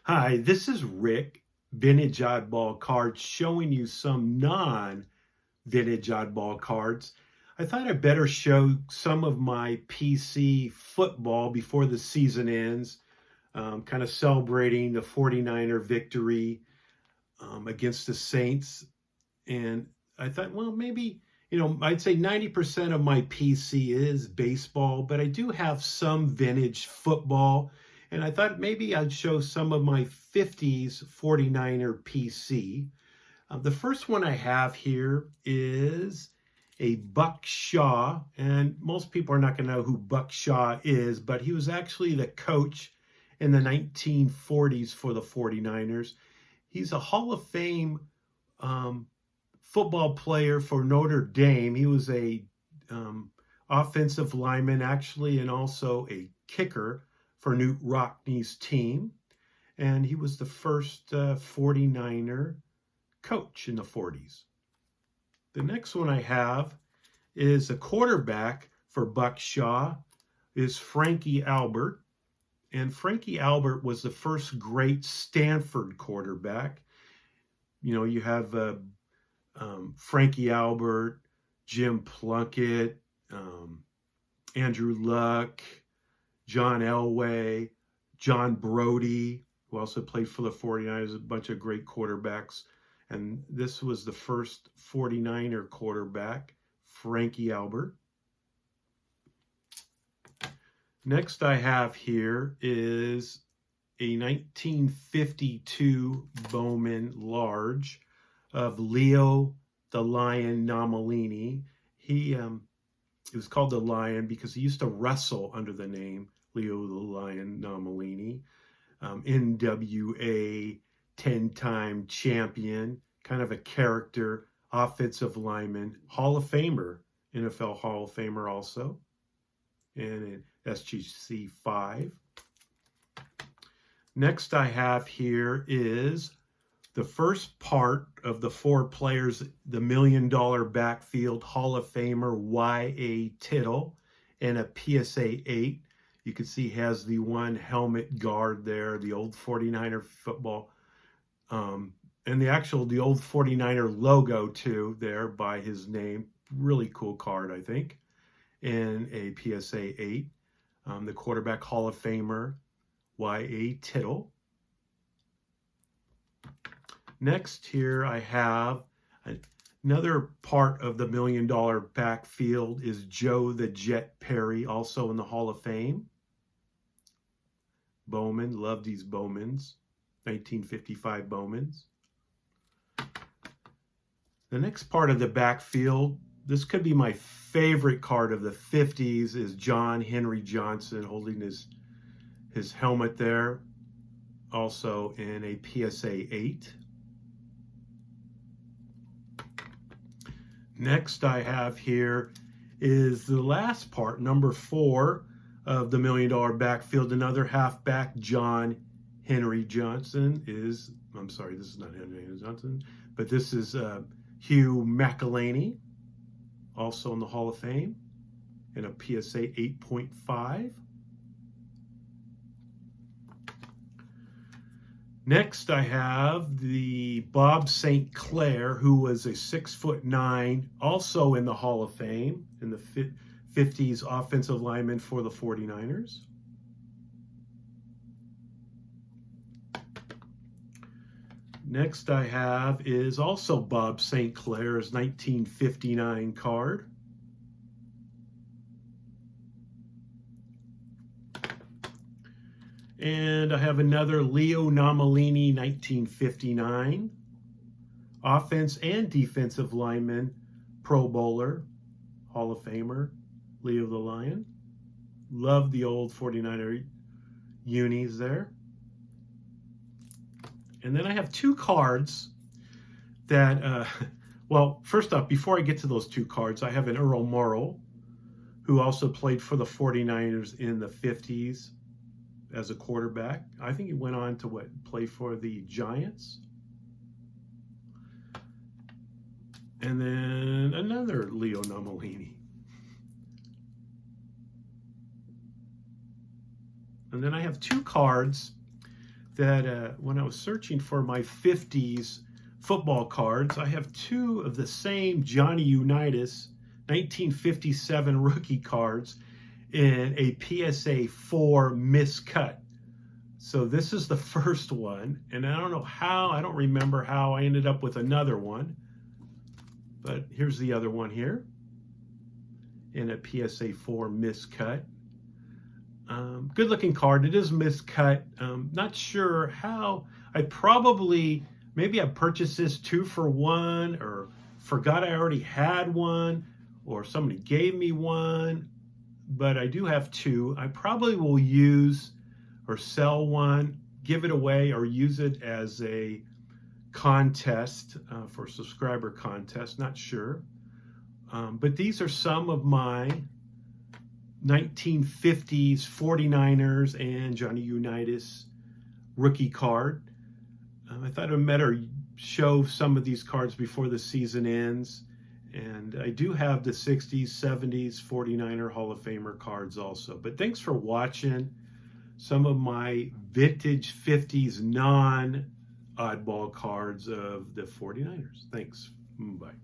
Hi, this is Rick, Vintage Oddball Cards, showing you some non-vintage oddball cards. I thought I'd better show some of my PC football before the season ends, kind of celebrating the 49er victory against the Saints. And I thought, well, maybe, I'd say 90% of my PC is baseball, but I do have some vintage football. And I thought maybe I'd show some of my 50s 49er PC. The first one I have here is a Buck Shaw. And most people are not going to know who Buck Shaw is, but he was actually the coach in the 1940s for the 49ers. He's a Hall of Fame football player for Notre Dame. He was a offensive lineman, actually, and also a kicker for Newt Rockne's team. And he was the first 49er coach in the 40s. The next one I have is a quarterback for Buck Shaw, is Frankie Albert. And Frankie Albert was the first great Stanford quarterback. You have Frankie Albert, Jim Plunkett, Andrew Luck, John Elway, John Brody, who also played for the 49ers, a bunch of great quarterbacks. And this was the first 49er quarterback, Frankie Albert. Next I have here is a 1952 Bowman Large of Leo the Lion Nomellini. It was called the Lion because he used to wrestle under the name Leo the Lion Nomellini. NWA 10-time champion, kind of a character, offensive lineman, Hall of Famer, NFL Hall of Famer also, and an SGC 5. Next I have here is the first part of the 4 players, the $1 Million Backfield Hall of Famer Y.A. Tittle, and a PSA 8. You can see he has the one helmet guard there, the old 49er football, and the old 49er logo too there by his name. Really cool card, I think, and a PSA 8. The quarterback Hall of Famer Y.A. Tittle. Next here I have another part of the $1 Million Backfield is Joe the Jet Perry, also in the Hall of Fame. Bowman, love these Bowmans, 1955 Bowmans. The next part of the backfield, this could be my favorite card of the 50s, is John Henry Johnson holding his helmet there, also in a PSA 8. Next I have here is the last part, number 4 of the $1 Million Backfield. Another halfback, John Henry Johnson this is not Henry Johnson, but this is Hugh McElhaney, also in the Hall of Fame, and a PSA 8.5. Next, I have the Bob St. Clair, who was a 6'9", also in the Hall of Fame, in the 50s offensive lineman for the 49ers. Next I have is also Bob St. Clair's 1959 card. And I have another Leo Nomellini 1959, offense and defensive lineman, Pro Bowler, Hall of Famer, Leo the Lion. Love the old 49er unis there. And then I have 2 cards that, well, first off, before I get to those 2 cards, I have an Earl Morrall, who also played for the 49ers in the 50s. As a quarterback. I think he went on to play for the Giants. And then another Leo Nomellini. And then I have 2 cards that when I was searching for my 50s football cards, I have two of the same Johnny Unitas 1957 rookie cards in a PSA 4 miscut. So this is the first one, and I don't remember how I ended up with another one, but here's the other one here in a PSA 4 miscut. Good looking card. It is miscut. Not sure how. Maybe I purchased this 2 for 1, or forgot I already had one, or somebody gave me one, but I do have 2. I probably will use or sell one, give it away, or use it as a contest for a subscriber contest. Not sure. But these are some of my 1950s 49ers and Johnny Unitas rookie card. I thought it better show some of these cards before the season ends. And I do have the 60s, 70s 49er Hall of Famer cards also. But thanks for watching some of my vintage 50s non-oddball cards of the 49ers. Thanks. Bye.